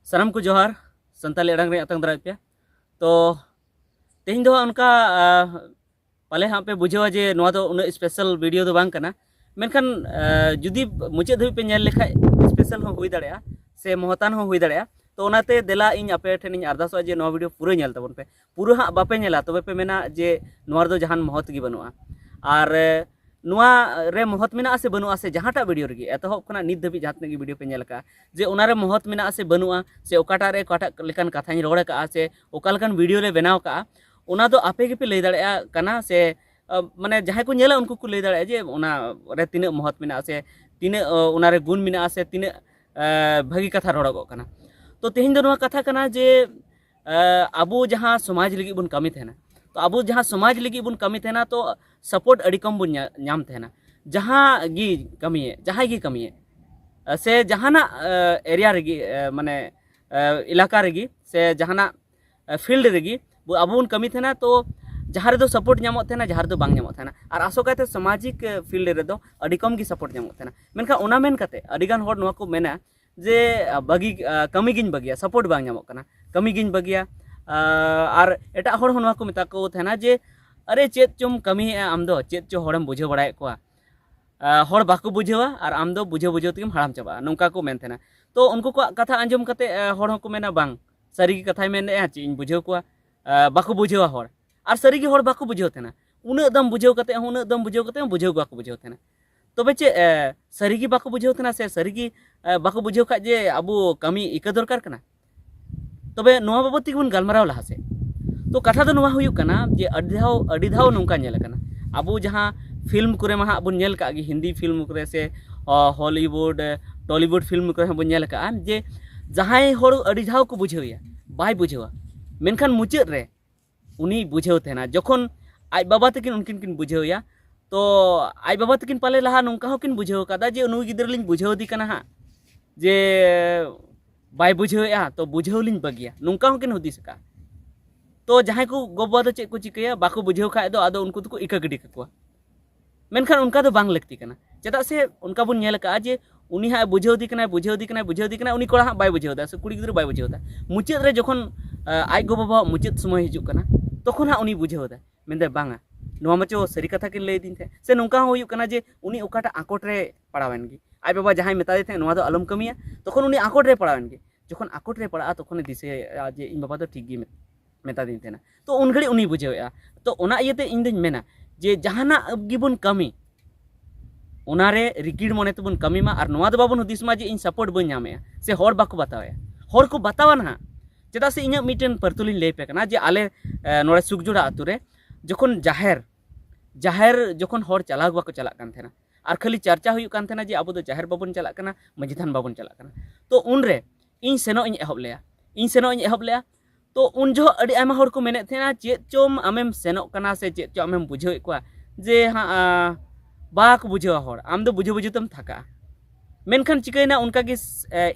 सानम को जोहार संताली अड़ांग रे अतंग दराय पे तो तेहिं दो उनका पाले हाँ पे बुझेवा जे नोआ दो उन स्पेशल वीडियो दो बांग कना मेनखान जुदी मुझे धुई पे नेल लेखा स्पेशल हो हुई दाड़ेया से महतान हो हुई दाड़ेया तो ओनाते देला इन आपे ठेन इन अरदासो जे नोआ वीडियो पूरा नेल तबन पे पूरा हाँ बापे नेला तबे पे मेना जे नोआ दो जहान महत गी बनुआ और नोआ रे महत मेना से बनुआ से जहांटा वीडियो रगी एतहब खना नित धबी जहां तक वीडियो पे नेल का जे ओनारे महत मेना से बनुआ से ओकाटा रे ओकाटा लेकान कथानी रोड़ का से ओका लेकान वीडियो ले बनाव का ओना दो आपे गेपे लई दाड़ेया कना से माने जहां को नेला उनको को लई दाड़ेया जे ओना रे तिने महत मेना से तिने ओना रे गुण मेना से तिने भागी कथा रोड़गो कना तो तेहिं दो नोआ कथा कना जे आबो जहां समाज लगी बुन कमी थेना तो आबो जहां समाज लगी बुन कमी थेना तो सपोर्ट अड़ी कम बुन नाम थेना जहां गी कमी से जहाना एरिया रगी माने इलाका रगी से जहाना फील्ड रगी अब बन कमी थेना तो जहाँ रे दो सपोर्ट नामत थेना जहाँ रे दो बांग नामत थेना और आसोकाते सामाजिक फील्ड रे दो अड़ी कम गी सपोर्ट नामत थेना मेनखान ओना मेन काते अड़ीगान होड़ नोआ को मेना जे बागी कमी गिन बगिया सपोर्ट बांग नामत कना कमी गिन बगिया और एटा होड़ नोआ को मेता को थेना जे अरे चेत चुम कमी आम दो चेत चो होड़म बुझे बड़ाय कोआ होड़ बाको बुझेवा और आम दो बुझे बुझे तेम हाड़ाम चाबा नोंका को मेन थेना तो उनको को कथा आंजम कते होड़ को मेना बांग सारी कथा मेन चे इन बुझे कोआ बाको बुझेवा होड़ और सारी होड़ बाको बुझेव थेना उन दम बुझेव कते उन दम बुझेव कते बुझेव बाको बुझेव थेना तबे चे सारी बाको बुझेव थेना से सारी बाको बुझेव खा जे अब कमी इका दरकार कना तबे नोआ बाबत तिगुन गालमाराव लहा से तो कथा दो नोआ हुयुक कना जे अड़ी धाव नोंका नेल कना अब जहां फिल्म करे मा हां बुन नेल का हिंदी फिल्म करे से हॉलीवुड टॉलीवुड फिल्म करे बुन नेल का जे जहां होड़ अड़ी धाव को बुझेवया बाय बुझेवा मेनखान मुचाद रे उनी बुझेव थेना जखन आज बाबा तकिन उनकिन किन बुझेवया तो आज बाबा तकिन पाले लहा नोंका हो किन बुझेव कादा जे नुई गिदर लिन बुझेव दी कना हां जे बाय बुझेवया तो बुझेव लिन बगिया नोंका हो किन हुदिस का तो जहां को गोबा दो चेक को चिकया बाको बुझेव खाय दो आदो उनको तो इका गडी ककवा मेनखान उनका दो बांग लगती कना चेदा से उनका बुन नेल का जे उनी हां बुझेव दी कना उनी कोड़ा हां बाय बुझेव दा से कुड़ी गिदर बाय बुझेव दा मुचाद रे जखन आज गो बाबा मुचाद समय हिजुक कना तखन हां उनी बुझेव दा मेंदे बांगा नोआ मचो सरी कथा किन लई दिन थे से नोंका हो हुयुक कना जे उनी ओकाटा आकोट रे पड़ावेन गी आज बाबा जहां मेता थे नोआ दो अलम कमिया तखन उनी आकोट रे पड़ावेन गी जखन आकोट रे पड़ा तखन दिसे जे इन बाबा दो ठीक गी मेता दिन थेना तो उन घड़ी उनी बुझेवया तो ओना इयते इन दिन मेना जे जहाना गिबुन कमी ओनारे रिकिड मने तबुन कमी मा और नोआ दो बाबुन हुदिस मा जे इन सपोर्ट बन नामेया से होड़ बाको बतावया होड़ को बतावा ना चेदा से इᱧᱟᱹᱜ मीटन परतुलिन लई पे कना जे आले नोड़े सुकजुड़ा आतु रे जखन जाहेर जखन होड़ चलाव बाको चला कान थेना और खाली चर्चा हुयुक कान थेना जे आबो दो जाहेर बाबुन चला कना मजिथान बाबुन चला कना तो उनरे इन सेनो इन एहब लेया तो उन जो अड़ी आयमा होड़ को मेने थेना चेत चोम आमेम सेनो कना से चेत चो आमेम बुझेव कोआ जे हां बाक बुझेवा होड़ आम दो बुझे बुझे तम थाका मेनखान चिकैना उनका गे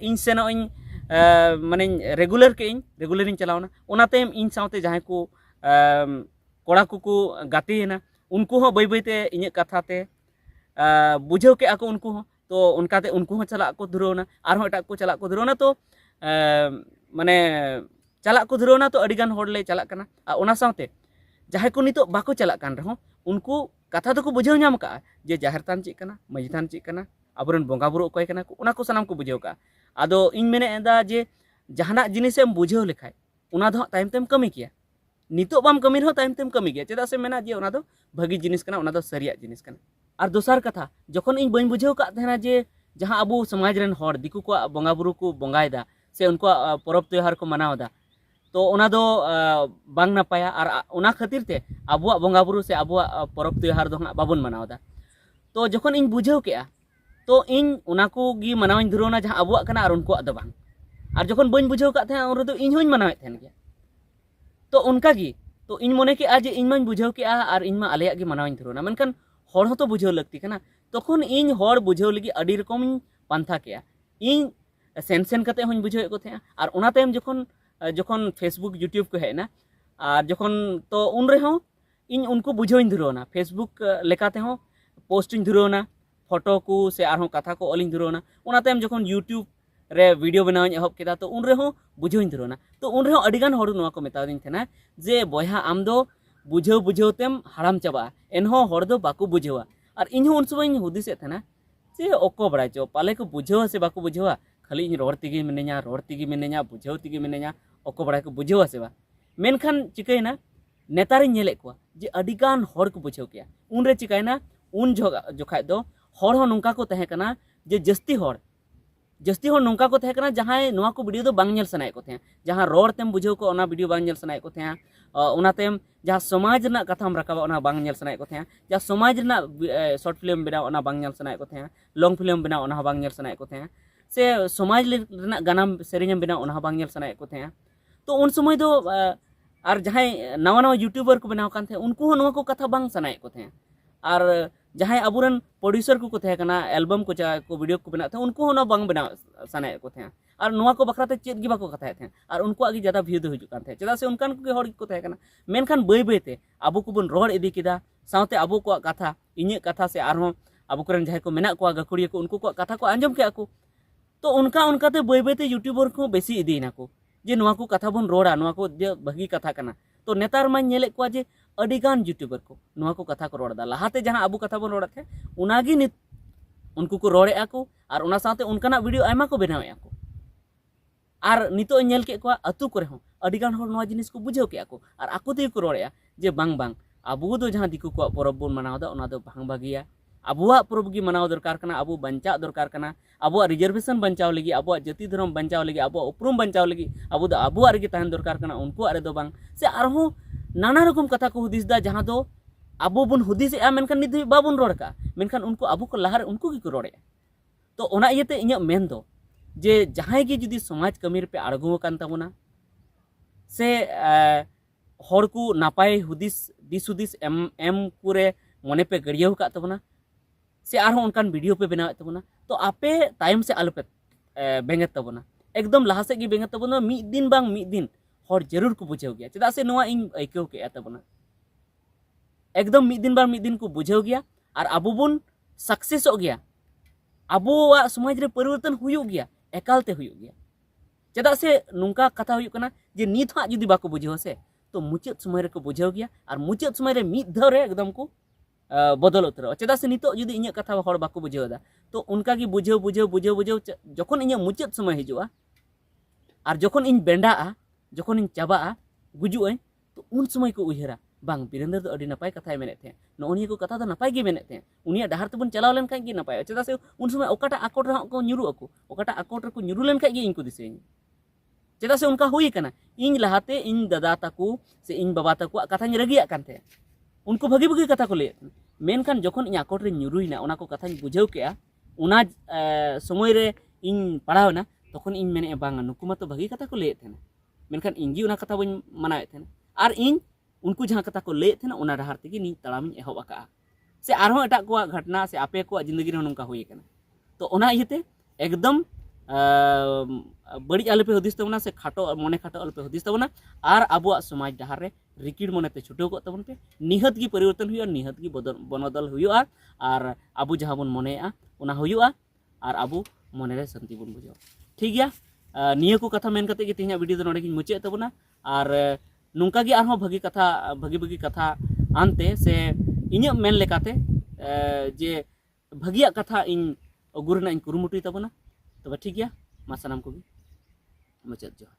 इन सेनो इन माने रेगुलर इन चलावना ओनाते इन सावते जहां को कोड़ा को गातेना उनको हो बै बैते इᱧ कथा ते बुझेव के आको उनको हो तो उनकाते उनको हो चला को धुरवना आर हो एटा को चला को धुरवना तो माने चला को धुरवना तो अड़ीगान होड़ ले चला कना ओना सावते जहां को नितो बाको चला कान रहो उनको कथा तो को बुझेव नाम का जे जाहेर थान चिक कना मजी थान चिक कना आबरन बोंगा बुरु कोय कना ओना को सनाम को बुझेव का आदो इन मेने एदा जे जहाना जिनिसम बुझेव लेखाय ओना दो टाइम तेम कमी किया नितो बाम कमी रहो टाइम तेम कमी किया चेदा से मेना जे ओना दो भागी जिनिस कना ओना दो सरिया जिनिस कना और दोसार कथा जखन इन बइन बुझेव का थेना जे जहां अबु समाज रेन होड़ दिकु को बोंगा बुरु को बोंगायदा से उनको परब त्योहार को मनावदा तो ओना दो बांग नापाया और ओना खातिर ते आबुआ बोंगा बुरु से आबुआ परब त्योहार दो बाबुन मनावदा तो जखन इन बुझेव केआ तो इन ओना को गी मनावइन धुरवना जहां आबुआ कना और उनको दो बांग और जखन बइन बुझेव का थे उन दो इन होइन मनावेत थेन गया तो उनका गी तो इन मने के आज इन माइन बुझेव के और इन मा आलेया गी मनावइन धुरवना मेनखान होड़ हो तो बुझेव लगती कना तखन इन होड़ बुझेव लगी अडी रकम पांथा के इन सेन कते होइन बुझेव को थे और ओना टाइम जखन फेसबुक यूट्यूब को हेना और जखन तो उन रे हो इन उनको बुझेवइन धुरवना फेसबुक लेकाते हो पोस्टिंग धुरवना फोटो को से आर कथा को ऑलिंग धुरवना ओना टाइम जखन यूट्यूब रे वीडियो बनावኝ एहब केदा तो उन रेहो बुझावኝ धुरना तो उन रेहो अडिगान हर नोआ को मेतादिन थेना जे बयहा आम दो बुझाव बुझावतेम हाराम चाबा एनहो हर दो बाको बुझावा और इन उन समय हुदिसे थेना जे अको बड़ा चो पाले को बुझावा से बाको बुझावा खाली इन रोड तिगी मिने냐 बुझाव तिगी मिने냐 अको बड़ा को बुझावा से बा मेनखान चिकैना नेतार नेले को जे अडिगान हर को बुझाव किया उन रे चिकैना उन जोखाय दो हर हो नोंका को तहे कना जे जस्ती हर नोंका को तहे कना जहां नोआ को वीडियो दो बांग नेल सनाय को थे जहां रोड तेम बुझाव को ओना वीडियो बांग नेल सनाय को थे ओना तेम जहां समाज रना कथाम रकाबा ओना बांग नेल सनाय को थे जहां समाज रना शॉर्ट फिल्म बनाव ओना बांग नेल सनाय को थे लॉन्ग फिल्म बनाव ओना बांग नेल सनाय को थे से समाज रना गानाम सेरेंयम बनाव ओना बांग नेल सनाय को थे तो उन समय दो और जहां नवा नवा यूट्यूबर को बनाव कान थे उनको हो नोआ को कथा बांग सनाय को थे और जहां अबुरन प्रोड्यूसर को थे कना एल्बम को चा को वीडियो को बना थे उनको होना बांग बना सनाय को थे और नोआ को बखराते चेत गी बाको कथा थे और उनको आगे ज्यादा व्यू दो हिजु कान थे चदा से उनकान को हर को थे कना मेनखान बय बयते अबो को बन रोड इदी किदा साउते अबो को कथा इnye कथा से आरो अबो करन जहां को मेना को गाकुड़िया को उनको को कथा को आंजम के को तो उनका उनकाते बय बयते यूट्यूबर को बेसी इदीना को जे नोआ को कथा बन रोड़ा नोआ को जे भगी कथा कना तो नेतार मा नेले को जे अडिगान यूट्यूबर को नोआ को कथा को रोड़ा लहाते जहां अबु कथा बन रोड़ा थे उनागी नित उनको को रोड़े को और उना साथे उनकाना वीडियो आयमा को बनावे को और नितो नेल के को अतु करे हो अडिगान हर नोआ जिनिस को बुझाव के को और आको ते को रोड़े जे बांग बांग अबु दो जहां दिकु को परब बन मनावदा ओना दो बांग भागिया अबुआ परब गी मनाव दरकार कना अबु बंचा दरकार कना अबुआ रिजर्वेशन बंचाव लगी अबुआ जाति धर्म बंचाव लगी अबुआ उपरुम बंचाव लगी अबु दो अबुआ रे तहन दरकार कना उनको अरे दो बांग से आरहो नाना रकम कथा को हुदिस दा जहां दो अबो बुन हुदिस ए मेनखान नित बाबुन रोड़ का मेनखान उनको अबु को लहार उनको की को रोड़े तो ओना इयते इnya मेन दो जे जहां गी जुदी समाज कमीर पे आड़गो कान ताबोना से हर को नापाय हुदिस दिस हुदिस एम कुरे मने पे गड़ियाव का ताबोना से आरहो उनकान वीडियो पे बनावे ताबोना तो आपे टाइम से आलोपे बेंगत ताबोना एकदम लहा से गी बेंगत ताबोना मी दिन बांग मी दिन हर जरूर को बुझाव गया चदा से नोआ इन आइकव के ताबोना एकदम मी दिन बार मी दिन को बुझाव गया और अबो बुन सक्सेस हो गया अबोवा समाज रे परिवर्तन हुयु गया एकालते हुयु गया चदा से नुंका कथा हुयु कना जे नित हा जुदी बाको बुझाव से तो मुचाद समय रे को बुझाव गया और मुचाद समय रे मिद धाव रे एकदम को बदल उतर चदा से नितो जुदी इnya कथा हर बाको बुझाव दा तो उनका की बुझाव जखन इnya मुचाद समय हिजुआ और जखन इन बेंडा जखन इन चाबा गुजुए तो उन समय को उयहरा बांग बीरेंद्र दो अडी नपाय कथाय मेने थे नोनिया को कथा दो नपाय गे मेने थे उनिया डहार तबन चलाव लेन खान गे नपाय चदा से उन समय ओकाटा आकोट रा को न्युरु अको ओकाटा आकोट रा को न्युरु लेन खान गे इनको दिसेኝ चदा से उनका हुई कना इन लहाते इन दादा ताकू से इन बाबा ताकू कथाኝ रगिया कान थे उनको भगी भगी कथा को ले मेनखान जखन इन आकोट रे न्युरुइना ओना को कथाኝ बुझाव केआ उना समय रे इन पढ़ावना तखन इन मेने बांग नुकु मा तो भगी कथा को ले थे मेनखान इंगी उना कथा बन मनावे थे और इन उनको जहां कथा को ले थे ना डहार तेगी नी तड़ाम एहब आका से आरहों एटा को घटना से आपे को जिंदगी रे नोंका हुई कना तो ओना इयते एकदम बड़ी आले पे हदिस तबना से खाटो मने खाटो आले पे हदिस तबना और आबुआ समाज डहार रे रिकिड मने ते छुटो को तबन पे निहत की परिवर्तन हुआ निहत की बनोदल हुआ और आबु जहां बन मनेआ ओना हुआ और आबु मने रे शांति बन बुझाव ठीक गया निया को कथा मेन कते तेहना वीडियो दो नोडे गिन मुचे तबना और नुंका गे आरहों भगी कथा आनते से इnya मेन लेकाते जे भगिया कथा इन अगुरना इन कुरुमुटुई तबना तबे ठीक गया मा सानाम को मुचाद जोहार।